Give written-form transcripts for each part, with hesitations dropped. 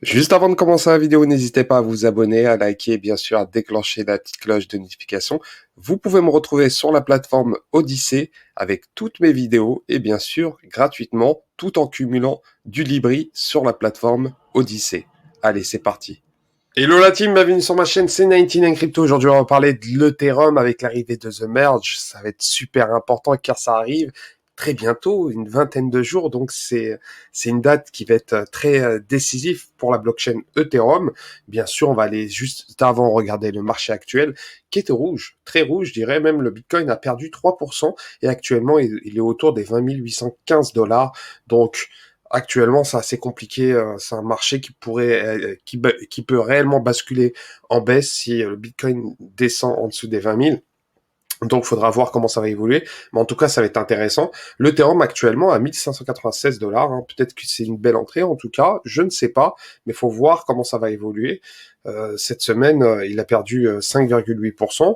Juste avant de commencer la vidéo, n'hésitez pas à vous abonner, à liker et bien sûr à déclencher la petite cloche de notification. Vous pouvez me retrouver sur la plateforme Odyssée avec toutes mes vidéos et bien sûr gratuitement tout en cumulant du Libri sur la plateforme Odyssée. Allez, c'est parti. Hello la team, bienvenue sur ma chaîne, c'est 99 Crypto. Aujourd'hui, on va parler de l'Ethereum avec l'arrivée de The Merge. Ça va être super important car ça arrive très bientôt, une vingtaine de jours. Donc, c'est une date qui va être très décisive pour la blockchain Ethereum. Bien sûr, on va aller juste avant regarder le marché actuel qui est rouge, très rouge, je dirais. Même le Bitcoin a perdu 3% et actuellement, il est autour des 20 815 $. Donc, actuellement, c'est assez compliqué. C'est un marché qui qui peut réellement basculer en baisse si le Bitcoin descend en dessous des 20 000. Donc, il faudra voir comment ça va évoluer. Mais en tout cas, ça va être intéressant. L'Ethereum actuellement à 1596 $. Hein. Peut-être que c'est une belle entrée. En tout cas, je ne sais pas. Mais il faut voir comment ça va évoluer. Cette semaine, il a perdu 5,8%.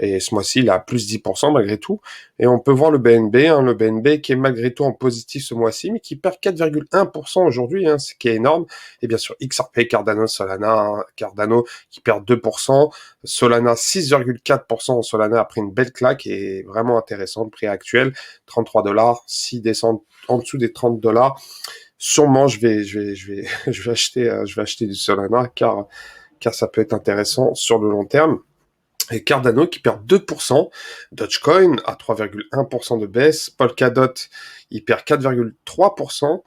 Et ce mois-ci, il a plus 10% malgré tout. Et on peut voir le BNB, hein, le BNB qui est malgré tout en positif ce mois-ci, mais qui perd 4,1% aujourd'hui, hein, ce qui est énorme. Et bien sûr, XRP, Cardano, Solana, hein, Cardano qui perd 2%, Solana 6,4%. Solana a pris une belle claque et vraiment intéressant. Le prix actuel, 33 $. S'il descend en dessous des 30 $, sûrement je vais acheter du Solana car ça peut être intéressant sur le long terme. Et Cardano qui perd 2%, Dogecoin à 3,1% de baisse, Polkadot il perd 4,3%,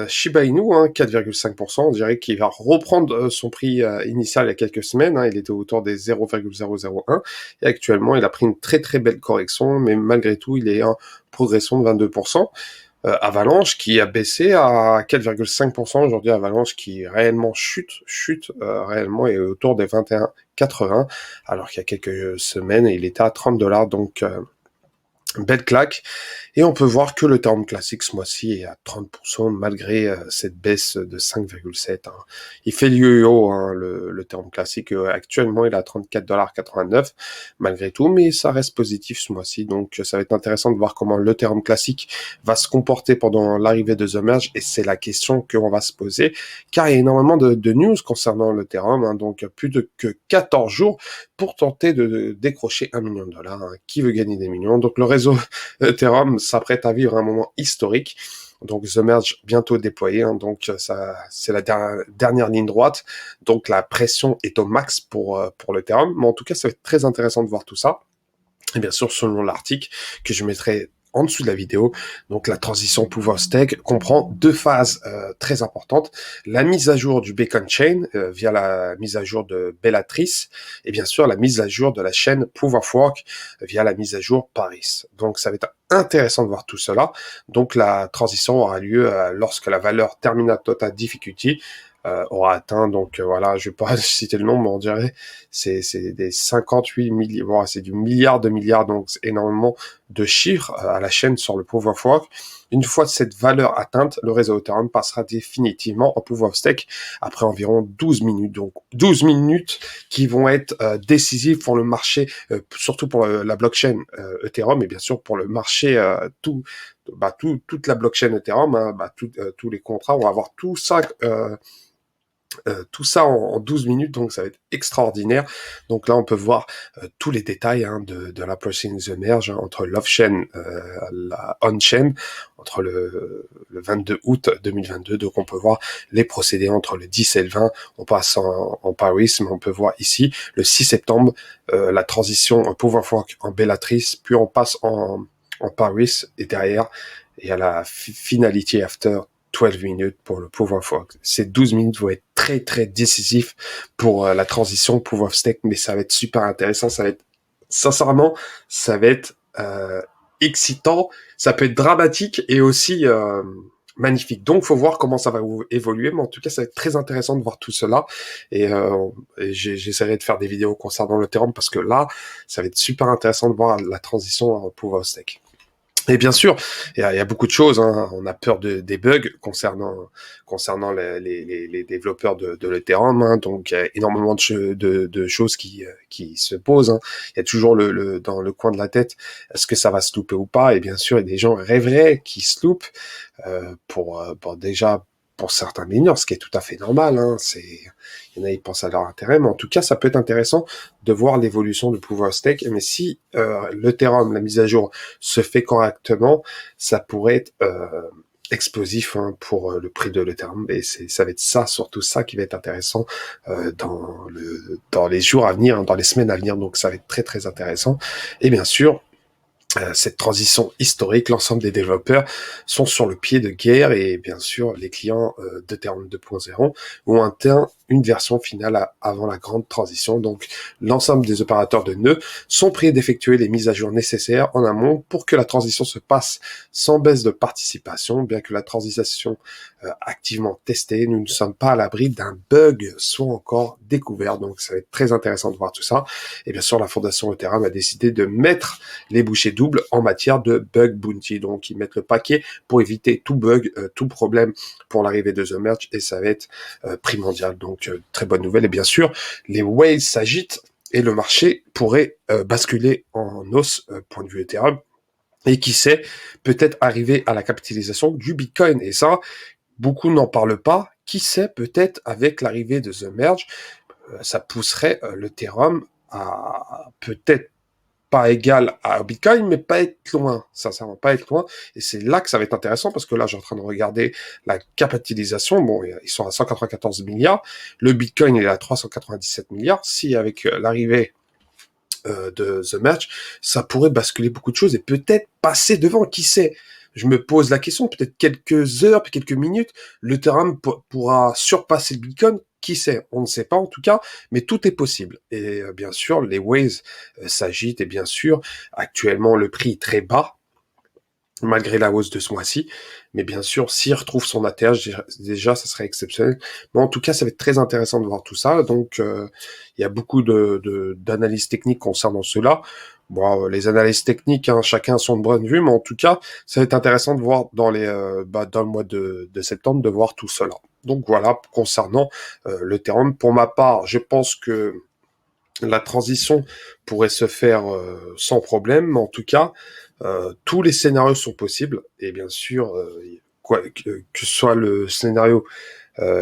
Shiba Inu 4,5%, on dirait qu'il va reprendre son prix initial il y a quelques semaines, il était autour des 0,001 et actuellement il a pris une très très belle correction, mais malgré tout il est en progression de 22%. Avalanche qui a baissé à 4,5% aujourd'hui. Avalanche qui réellement chute réellement et autour des 21,80 alors qu'il y a quelques semaines il était à 30 $. Donc belle claque. Et on peut voir que le terme classique ce mois-ci est à 30% malgré cette baisse de 5,7. Hein. Il fait le yo-yo, hein, le terme classique. Actuellement, il est à 34,89 $ malgré tout, mais ça reste positif ce mois-ci. Donc, ça va être intéressant de voir comment le terme classique va se comporter pendant l'arrivée de The Merge. Et c'est la question qu'on va se poser, car il y a énormément de news concernant le terme. Hein, donc, plus de que 14 jours pour tenter de décrocher 1 million de $. Hein. Qui veut gagner des millions? Donc, le réseau Ethereum s'apprête à vivre un moment historique. Donc The Merge bientôt déployé, hein, donc ça c'est la dernière ligne droite. Donc la pression est au max pour l'Ethereum, mais en tout cas ça va être très intéressant de voir tout ça. Et bien sûr, selon l'article que je mettrai en dessous de la vidéo, donc la transition Proof of Stake comprend deux phases très importantes. La mise à jour du Beacon Chain via la mise à jour de Bellatrix et bien sûr la mise à jour de la chaîne Proof of Work via la mise à jour Paris. Donc ça va être intéressant de voir tout cela. Donc la transition aura lieu lorsque la valeur Terminal Total Difficulty aura atteint, donc voilà, je vais pas citer le nom, mais on dirait c'est des 58 milliards, voilà, c'est du milliard de milliards, donc c'est énormément de chiffres à la chaîne sur le Proof of Work. Une fois cette valeur atteinte, le réseau Ethereum passera définitivement en Proof of Stake après environ 12 minutes. Donc 12 minutes qui vont être décisives pour le marché, surtout pour la blockchain Ethereum et bien sûr pour le marché toute la blockchain Ethereum, hein, tous les contrats, on va avoir tout ça en 12 minutes, donc ça va être extraordinaire. Donc là, on peut voir tous les détails de la prochaine The Merge entre l'off-chain, la on-chain, entre le 22 août 2022. Donc on peut voir les procédés entre le 10 et le 20. On passe en Paris, mais on peut voir ici le 6 septembre, la transition en Proof of Work en Bellatrix, puis on passe en Paris, et derrière, il y a la finality after 12 minutes pour le Proof of Work. Ces 12 minutes vont être très très décisifs pour la transition Proof of Stake, mais ça va être super intéressant, ça va être, sincèrement, ça va être excitant, ça peut être dramatique et aussi magnifique. Donc, faut voir comment ça va évoluer, mais en tout cas, ça va être très intéressant de voir tout cela. Et j'essaierai de faire des vidéos concernant le Ethereum parce que là, ça va être super intéressant de voir la transition en Proof of Stake. Et bien sûr, il y a beaucoup de choses. Hein. On a peur des bugs concernant les développeurs de l'Ethereum. Hein. Donc, il y a énormément de choses qui se posent. Hein. Il y a toujours dans le coin de la tête, est-ce que ça va se louper ou pas? Et bien sûr, il y a des gens rêveraient qui se loupent pour déjà pour certains mineurs, ce qui est tout à fait normal. Hein, il y en a, ils pensent à leur intérêt, mais en tout cas, ça peut être intéressant de voir l'évolution du Proof of Stake. Mais si l'Ethereum, la mise à jour, se fait correctement, ça pourrait être explosif hein, pour le prix de l'Ethereum. Et ça va être ça, surtout ça, qui va être intéressant dans les jours à venir, dans les semaines à venir. Donc, ça va être très très intéressant. Et bien sûr, cette transition historique, l'ensemble des développeurs sont sur le pied de guerre et bien sûr les clients d'Ethereum 2.0 ont atteint une version finale avant la grande transition. Donc l'ensemble des opérateurs de nœuds sont prêts d'effectuer les mises à jour nécessaires en amont pour que la transition se passe sans baisse de participation. Bien que la transition activement testée, nous ne sommes pas à l'abri d'un bug soit encore découvert. Donc ça va être très intéressant de voir tout ça. Et bien sûr la fondation Ethereum a décidé de mettre les bouchées doubles en matière de bug bounty. Donc, ils mettent le paquet pour éviter tout bug, tout problème pour l'arrivée de The Merge et ça va être primordial. Donc, très bonne nouvelle. Et bien sûr, les whales s'agitent et le marché pourrait basculer en hausse point de vue Ethereum. Et qui sait, peut-être arriver à la capitalisation du Bitcoin. Et ça, beaucoup n'en parlent pas. Qui sait, peut-être avec l'arrivée de The Merge, ça pousserait l'Ethereum à peut-être pas égal à Bitcoin, mais pas être loin, sincèrement, pas être loin. Et c'est là que ça va être intéressant, parce que là, j'ai en train de regarder la capitalisation. Bon, ils sont à 194 milliards. Le Bitcoin, il est à 397 milliards. Si, avec l'arrivée de The Merge, ça pourrait basculer beaucoup de choses et peut-être passer devant, qui sait. Je me pose la question, peut-être quelques heures, puis quelques minutes, l'Ethereum pourra surpasser le Bitcoin. Qui sait? On ne sait pas en tout cas, mais tout est possible. Et bien sûr, les waves s'agitent et bien sûr, actuellement le prix est très bas, malgré la hausse de ce mois-ci. Mais bien sûr, s'il retrouve son atterrage, déjà, ça serait exceptionnel. Mais en tout cas, ça va être très intéressant de voir tout ça. Donc, il y a beaucoup d'analyses techniques concernant cela. Bon, les analyses techniques, hein, chacun a son point de vue, mais en tout cas, ça va être intéressant de voir dans le mois de septembre, de voir tout cela. Donc voilà, concernant l'Ethereum. Pour ma part, je pense que la transition pourrait se faire sans problème, mais en tout cas, tous les scénarios sont possibles, et bien sûr, que ce soit le scénario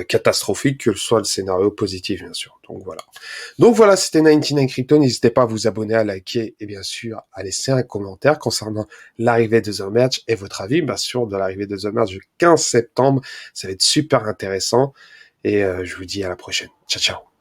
catastrophique, que ce soit le scénario positif, bien sûr. Donc voilà, c'était 99 Crypto. N'hésitez pas à vous abonner, à liker et bien sûr à laisser un commentaire concernant l'arrivée de The Merge et votre avis, bien sûr, de l'arrivée de The Merge le 15 septembre. Ça va être super intéressant et je vous dis à la prochaine. Ciao, ciao.